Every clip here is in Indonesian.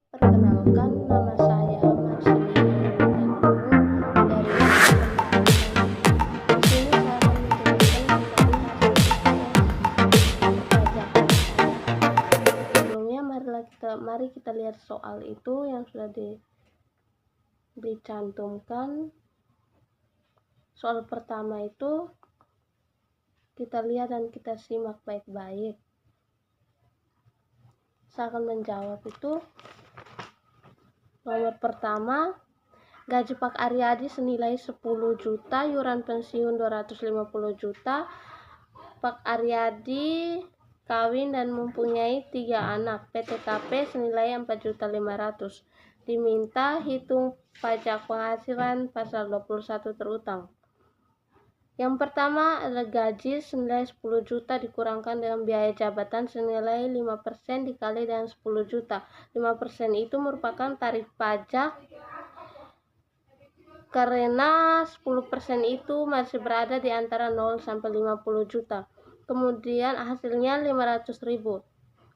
Perkenalkan, nama saya Marcelina Intan dari Di sini saya akan menjelaskan kembali hasil pajak. Sebelumnya mari kita lihat soal itu yang sudah dicantumkan. Soal pertama itu kita lihat dan kita simak baik-baik. Saya akan menjawab itu. Nomor pertama, gaji Pak Aryadi senilai 10 juta, iuran pensiun 250 juta. Pak Aryadi kawin dan mempunyai 3 anak. PTKP senilai 4.500.000. Diminta hitung pajak penghasilan pasal 21 terutang. Yang pertama adalah gaji senilai 10 juta dikurangkan dengan biaya jabatan senilai 5% dikali dengan 10 juta. 5% itu merupakan tarif pajak karena 10% itu masih berada di antara 0 sampai 50 juta. Kemudian hasilnya 500.000.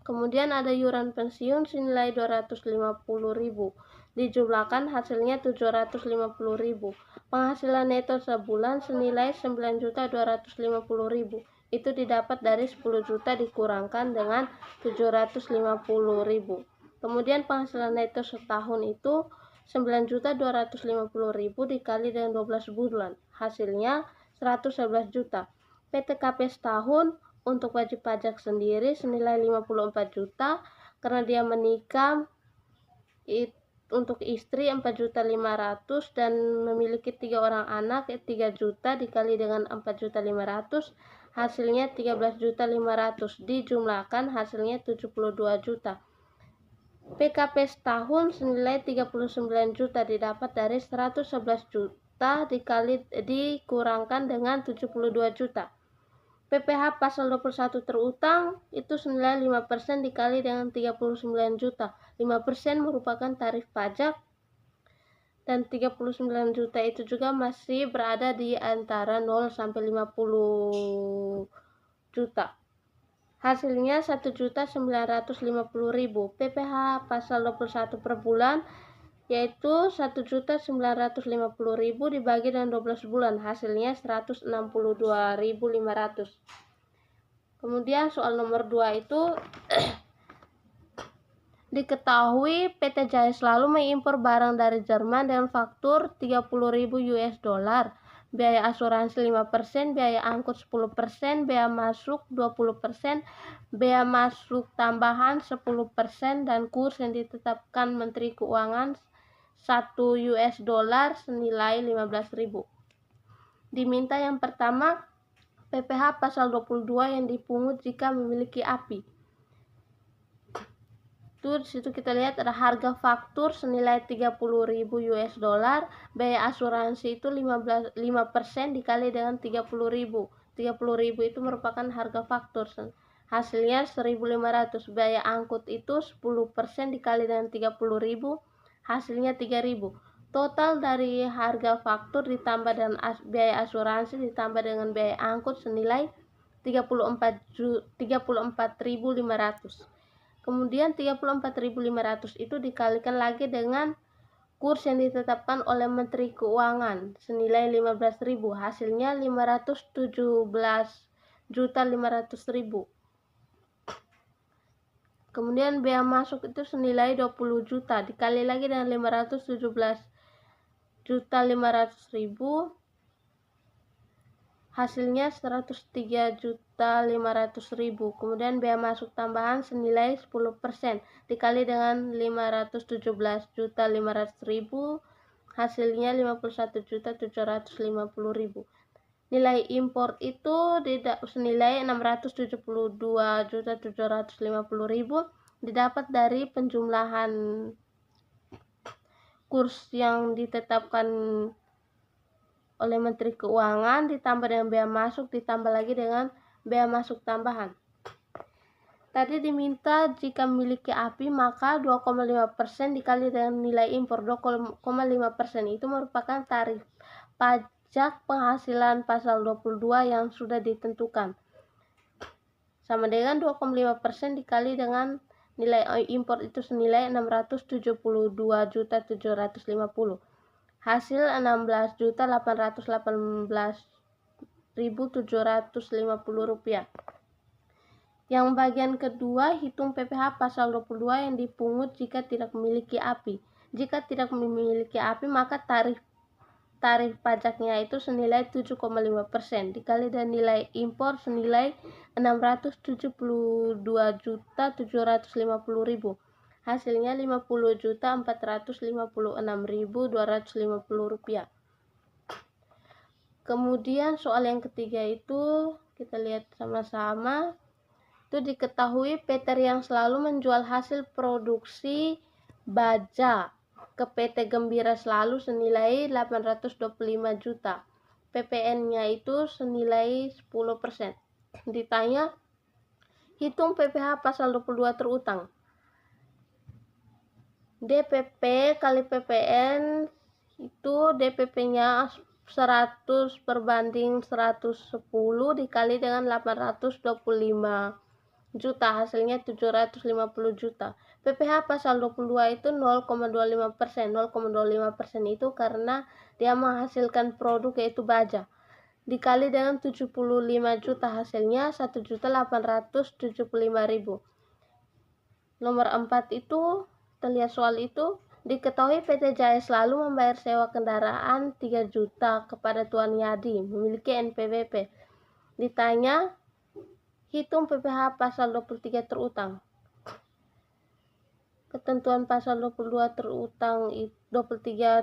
Kemudian ada iuran pensiun senilai 250.000. Dijumlahkan hasilnya 750.000. Penghasilan neto sebulan senilai 9.250.000. Itu didapat dari 10 juta dikurangkan dengan 750.000. Kemudian penghasilan neto setahun itu 9.250.000 dikali dengan 12 bulan. Hasilnya 111 juta. PTKP setahun untuk wajib pajak sendiri senilai 54 juta karena dia menikah untuk istri 4.500.000 dan memiliki 3 orang anak 3 juta dikali dengan 4.500.000 hasilnya 13.500.000 dijumlahkan hasilnya 72 juta. PKP setahun senilai 39 juta didapat dari 111 juta dikurangkan dengan 72 juta. PPh pasal 21 terutang itu senilai 5% dikali dengan 39 juta. 5% merupakan tarif pajak dan 39 juta itu juga masih berada di antara 0 sampai 50 juta. Hasilnya 1.950.000. PPh pasal 21 per bulan yaitu 1.950.000 dibagi dengan 12 bulan, hasilnya 162.500. Kemudian soal nomor 2 itu diketahui PT Jaya selalu mengimpor barang dari Jerman dengan faktur 30.000 US dollar. Biaya asuransi 5%, biaya angkut 10%, biaya masuk 20%, biaya masuk tambahan 10%, dan kurs yang ditetapkan Menteri Keuangan 1 US dollar senilai 15.000. Diminta yang pertama PPh pasal 22 yang dipungut jika memiliki API. Di situ kita lihat ada harga faktur senilai 30.000 US dollar, biaya asuransi itu 5% dikali dengan 30.000. 30.000 itu merupakan harga faktur. Hasilnya 1.500. Biaya angkut itu 10% dikali dengan 30.000, hasilnya 3.000. Total dari harga faktur ditambah dengan biaya asuransi ditambah dengan biaya angkut senilai 34.500. Kemudian 34.500 itu dikalikan lagi dengan kurs yang ditetapkan oleh Menteri Keuangan senilai 15.000, hasilnya 517.500.000. Kemudian biaya masuk itu senilai 20 juta dikali lagi dengan 517.500.000, hasilnya 103.500.000. Kemudian biaya masuk tambahan senilai 10% dikali dengan 517.500.000, hasilnya 51.750.000. Nilai impor itu senilai 672.750.000 didapat dari penjumlahan kurs yang ditetapkan oleh Menteri Keuangan ditambah dengan biaya masuk ditambah lagi dengan biaya masuk tambahan. Tadi diminta jika memiliki API maka 2,5% dikali dengan nilai impor 2,5% itu merupakan tarif pajak penghasilan pasal 22 yang sudah ditentukan. Sama dengan 2,5% dikali dengan nilai impor itu senilai 672.750.000. Hasil 16.818.750 rupiah. Yang bagian kedua, hitung PPh pasal 22 yang dipungut jika tidak memiliki API. Jika tidak memiliki API, maka tarif pajaknya itu senilai 7,5% dikali dengan nilai impor senilai 672.750.000. Hasilnya 50.456.250 rupiah. Kemudian soal yang ketiga itu kita lihat sama-sama. Itu diketahui PT Riang selalu menjual hasil produksi baja ke PT Gembira Selalu senilai 825 juta. PPN-nya itu senilai 10%. Ditanya, hitung PPh pasal 22 terutang. DPP kali PPN itu DPP-nya 100/110 dikali dengan 825 juta, hasilnya 750 juta. PPh pasal 22 itu 0,25%. 0,25% itu karena dia menghasilkan produk yaitu baja. Dikali dengan 75 juta, hasilnya 1.875.000. Nomor 4 itu, kita lihat soal itu. Diketahui PT Jaya selalu membayar sewa kendaraan 3 juta kepada Tuan Yadi, memiliki NPWP. Ditanya, hitung PPh pasal 23 terutang. Ketentuan pasal 23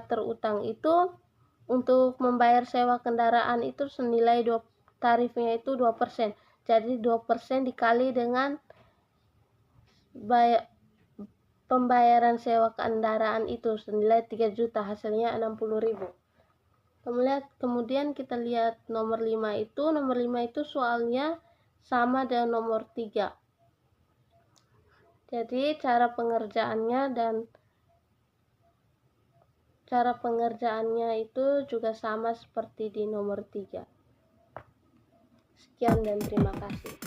terutang itu untuk membayar sewa kendaraan itu senilai tarifnya itu 2%. Jadi 2% dikali dengan pembayaran sewa kendaraan itu senilai 3 juta, hasilnya 60.000. Kemudian kita lihat nomor 5 itu. Nomor 5 itu soalnya sama dengan nomor 3. Jadi cara pengerjaannya itu juga sama seperti di nomor 3. Sekian dan terima kasih.